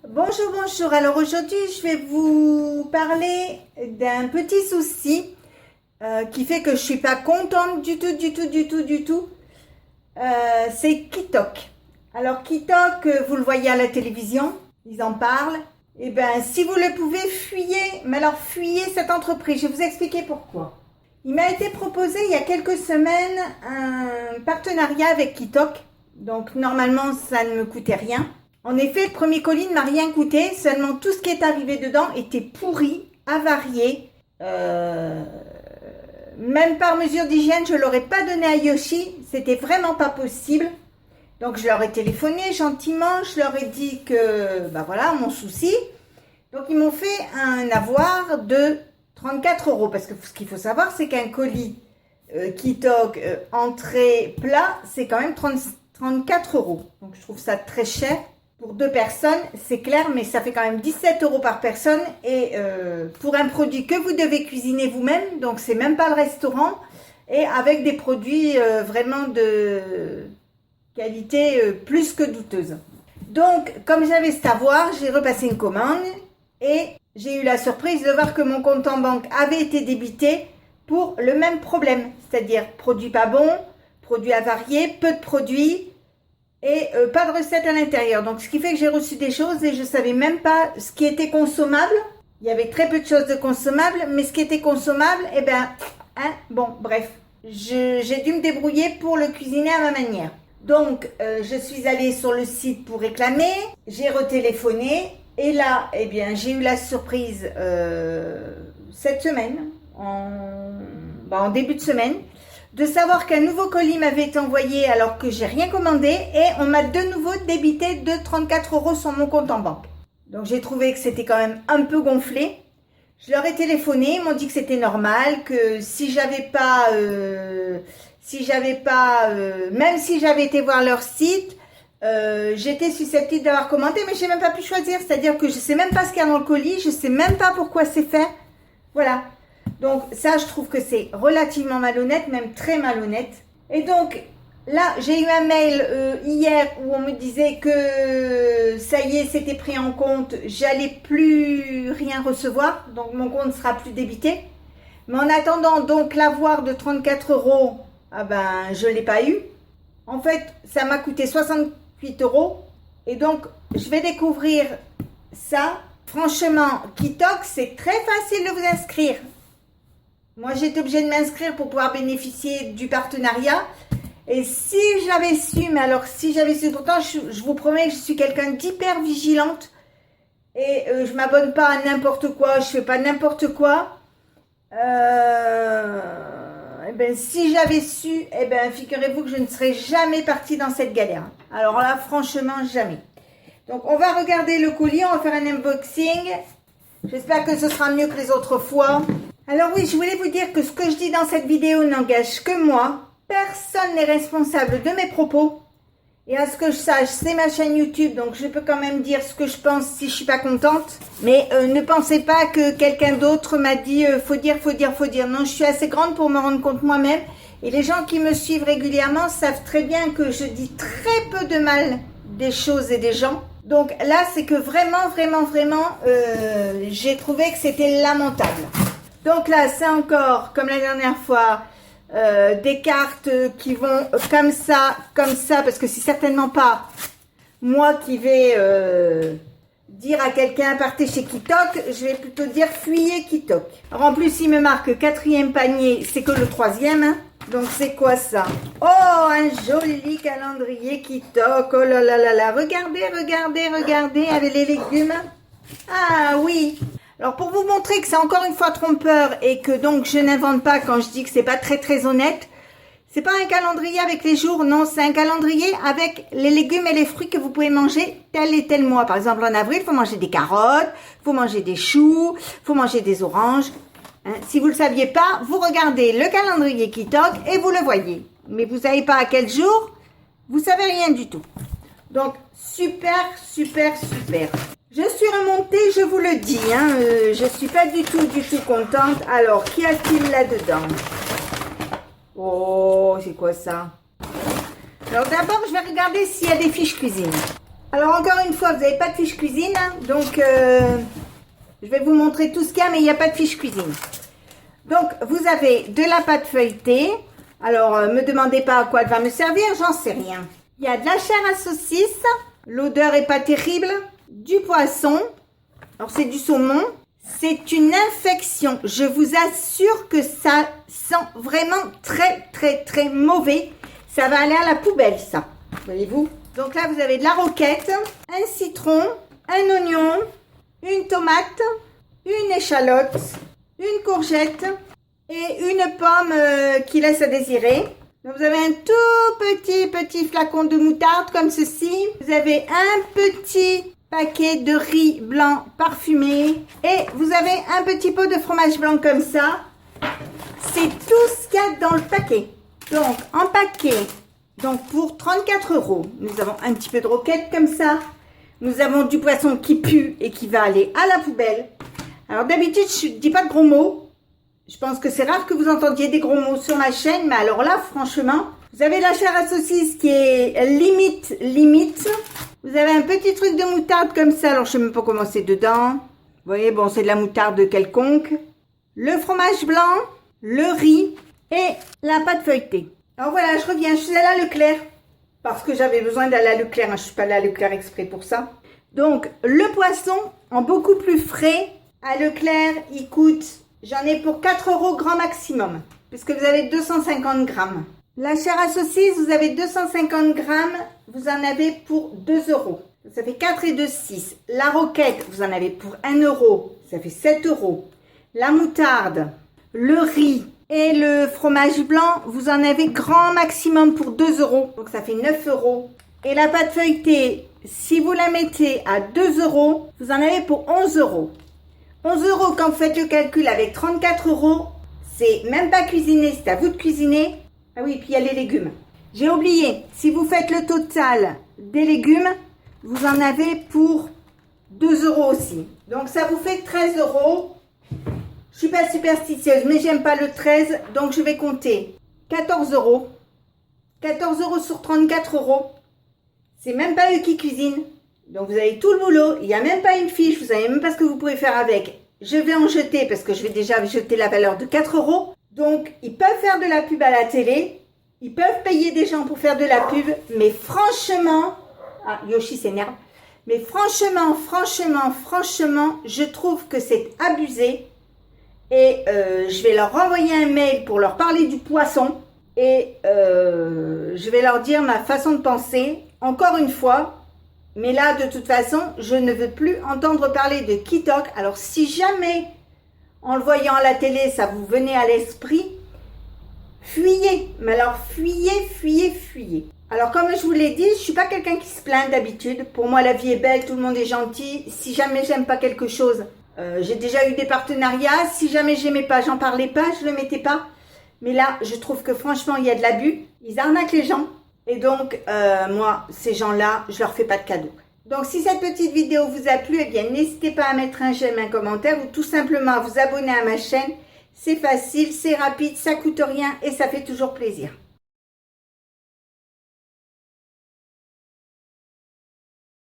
Bonjour, bonjour. Alors aujourd'hui, je vais vous parler d'un petit souci qui fait que je suis pas contente du tout. C'est Kitok. Alors Kitok, vous le voyez à la télévision, ils en parlent. Et ben, si vous le pouvez, fuyez. Mais alors fuyez cette entreprise. Je vais vous expliquer pourquoi. Il m'a été proposé il y a quelques semaines un partenariat avec Kitok. Donc normalement, ça ne me coûtait rien. En effet, le premier colis ne m'a rien coûté, seulement tout ce qui est arrivé dedans était pourri, avarié. Même par mesure d'hygiène, je ne l'aurais pas donné à Yoshi, c'était vraiment pas possible. Donc je leur ai téléphoné gentiment, je leur ai dit que, voilà, mon souci. Donc ils m'ont fait un avoir de 34 €, parce que ce qu'il faut savoir, c'est qu'un colis Kitok entrée plat, c'est quand même 34 €. Donc je trouve ça très cher. Pour deux personnes, c'est clair, mais ça fait quand même 17 € par personne. Et pour un produit que vous devez cuisiner vous-même, donc c'est même pas le restaurant, et avec des produits vraiment de qualité plus que douteuse. Donc, comme j'avais cet avoir, j'ai repassé une commande et j'ai eu la surprise de voir que mon compte en banque avait été débité pour le même problème, c'est-à-dire produit pas bon, produit avarié, peu de produits, et pas de recette à l'intérieur. Donc, ce qui fait que j'ai reçu des choses et je ne savais même pas ce qui était consommable. Il y avait très peu de choses de consommables, mais ce qui était consommable, bref. J'ai dû me débrouiller pour le cuisiner à ma manière. Donc, je suis allée sur le site pour réclamer, j'ai retéléphoné, et là, j'ai eu la surprise cette semaine, en début de semaine, de savoir qu'un nouveau colis m'avait été envoyé alors que j'ai rien commandé et on m'a de nouveau débité de 34 € sur mon compte en banque. Donc j'ai trouvé que c'était quand même un peu gonflé. Je leur ai téléphoné, ils m'ont dit que c'était normal, que si j'avais pas, même si j'avais été voir leur site, j'étais susceptible d'avoir commandé, mais j'ai même pas pu choisir. C'est-à-dire que je sais même pas ce qu'il y a dans le colis, je sais même pas pourquoi c'est fait. Voilà. Donc ça, je trouve que c'est relativement malhonnête, même très malhonnête. Et donc là, j'ai eu un mail hier où on me disait que ça y est, c'était pris en compte, j'allais plus rien recevoir, donc mon compte ne sera plus débité. Mais en attendant donc l'avoir de 34 €, je ne l'ai pas eu. En fait, ça m'a coûté 68 € et donc je vais découvrir ça. Franchement, Kitok, c'est très facile de vous inscrire. Moi, j'ai été obligée de m'inscrire pour pouvoir bénéficier du partenariat. Et si j'avais su, pourtant, je vous promets que je suis quelqu'un d'hyper vigilante. Et je ne m'abonne pas à n'importe quoi, je ne fais pas n'importe quoi. Si j'avais su, figurez-vous que je ne serais jamais partie dans cette galère. Alors là, franchement, jamais. Donc, on va regarder le colis, on va faire un unboxing. J'espère que ce sera mieux que les autres fois. Alors oui, je voulais vous dire que ce que je dis dans cette vidéo n'engage que moi. Personne n'est responsable de mes propos. Et à ce que je sache, c'est ma chaîne YouTube, donc je peux quand même dire ce que je pense si je suis pas contente. Mais ne pensez pas que quelqu'un d'autre m'a dit faut dire. Non, je suis assez grande pour me rendre compte moi-même. Et les gens qui me suivent régulièrement savent très bien que je dis très peu de mal des choses et des gens. Donc là, c'est que vraiment, j'ai trouvé que c'était lamentable. Donc là, c'est encore, comme la dernière fois, des cartes qui vont comme ça, parce que c'est certainement pas moi qui vais dire à quelqu'un partez chez Kitok, je vais plutôt dire fuyez Kitok. Alors en plus, il me marque 4e panier, c'est que le 3e, hein. Donc c'est quoi ça? Oh, un joli calendrier Kitok, oh là là là là, regardez avec les légumes. Ah oui. Alors pour vous montrer que c'est encore une fois trompeur et que donc je n'invente pas quand je dis que c'est pas très honnête, c'est pas un calendrier avec les jours, non, c'est un calendrier avec les légumes et les fruits que vous pouvez manger tel et tel mois. Par exemple en avril, il faut manger des carottes, il faut manger des choux, il faut manger des oranges. Hein, si vous ne le saviez pas, vous regardez le calendrier Kitok et vous le voyez. Mais vous ne savez pas à quel jour, vous savez rien du tout. Donc super. Je suis remontée, je vous le dis, hein, je suis pas du tout contente. Alors, qu'y a-t-il là-dedans? Oh, c'est quoi ça? Alors d'abord, je vais regarder s'il y a des fiches cuisine. Alors encore une fois, vous n'avez pas de fiche cuisine, donc je vais vous montrer tout ce qu'il y a, mais il n'y a pas de fiche cuisine. Donc vous avez de la pâte feuilletée. Alors me demandez pas à quoi elle va me servir, j'en sais rien. Il y a de la chair à saucisse, l'odeur est pas terrible, du poisson, alors c'est du saumon. C'est une infection, je vous assure que ça sent vraiment très mauvais. Ça va aller à la poubelle, ça, voyez-vous. Donc là, vous avez de la roquette, un citron, un oignon, une tomate, une échalote, une courgette et une pomme qui laisse à désirer. Donc vous avez un tout petit flacon de moutarde comme ceci. Vous avez un petit paquet de riz blanc parfumé et vous avez un petit pot de fromage blanc comme ça. C'est tout ce qu'il y a dans le paquet. Donc en paquet, donc pour 34 €, nous avons un petit peu de roquette comme ça. Nous avons du poisson qui pue et qui va aller à la poubelle. Alors d'habitude je ne dis pas de gros mots. Je pense que c'est rare que vous entendiez des gros mots sur ma chaîne, mais alors là franchement, vous avez la chair à saucisse qui est limite. Vous avez un petit truc de moutarde comme ça, alors je sais même pas comment c'est dedans. Vous voyez, bon, c'est de la moutarde quelconque. Le fromage blanc, le riz et la pâte feuilletée. Alors voilà, je reviens, je suis allée à Leclerc. Parce que j'avais besoin d'aller à Leclerc, hein, je suis pas allée à Leclerc exprès pour ça. Donc, le poisson, en beaucoup plus frais, à Leclerc, il coûte, j'en ai pour 4 € grand maximum. Puisque vous avez 250 grammes. La chair à saucisse, vous avez 250 grammes, vous en avez pour 2 €. Ça fait 4 et 2, 6. La roquette, vous en avez pour 1 €, ça fait 7 €. La moutarde, le riz et le fromage blanc, vous en avez grand maximum pour 2 €. Donc ça fait 9 €. Et la pâte feuilletée, si vous la mettez à 2 €, vous en avez pour 11 €. 11 € quand vous faites le calcul avec 34 €, c'est même pas cuisiné, c'est à vous de cuisiner. Ah oui, puis il y a les légumes. J'ai oublié, si vous faites le total des légumes, vous en avez pour 2 € aussi. Donc ça vous fait 13 €. Je suis pas superstitieuse, mais j'aime pas le 13, donc je vais compter 14 €. 14 € sur 34 €. C'est même pas eux qui cuisinent. Donc vous avez tout le boulot, il n'y a même pas une fiche, vous savez même pas ce que vous pouvez faire avec. Je vais en jeter parce que je vais déjà jeter la valeur de 4 €. Donc, ils peuvent faire de la pub à la télé, ils peuvent payer des gens pour faire de la pub, mais franchement, ah, Yoshi s'énerve, mais franchement, je trouve que c'est abusé et je vais leur envoyer un mail pour leur parler du poisson et je vais leur dire ma façon de penser, encore une fois, mais là, de toute façon, je ne veux plus entendre parler de Kitok. Alors, si jamais en le voyant à la télé, ça vous venait à l'esprit, fuyez. Mais alors, fuyez. Alors, comme je vous l'ai dit, je suis pas quelqu'un qui se plaint d'habitude. Pour moi, la vie est belle, tout le monde est gentil. Si jamais j'aime pas quelque chose, j'ai déjà eu des partenariats. Si jamais j'aimais pas, j'en parlais pas, je le mettais pas. Mais là, je trouve que franchement, il y a de l'abus. Ils arnaquent les gens. Et donc, moi, ces gens-là, je leur fais pas de cadeaux. Donc, si cette petite vidéo vous a plu, eh bien, n'hésitez pas à mettre un j'aime, un commentaire ou tout simplement à vous abonner à ma chaîne. C'est facile, c'est rapide, ça coûte rien et ça fait toujours plaisir.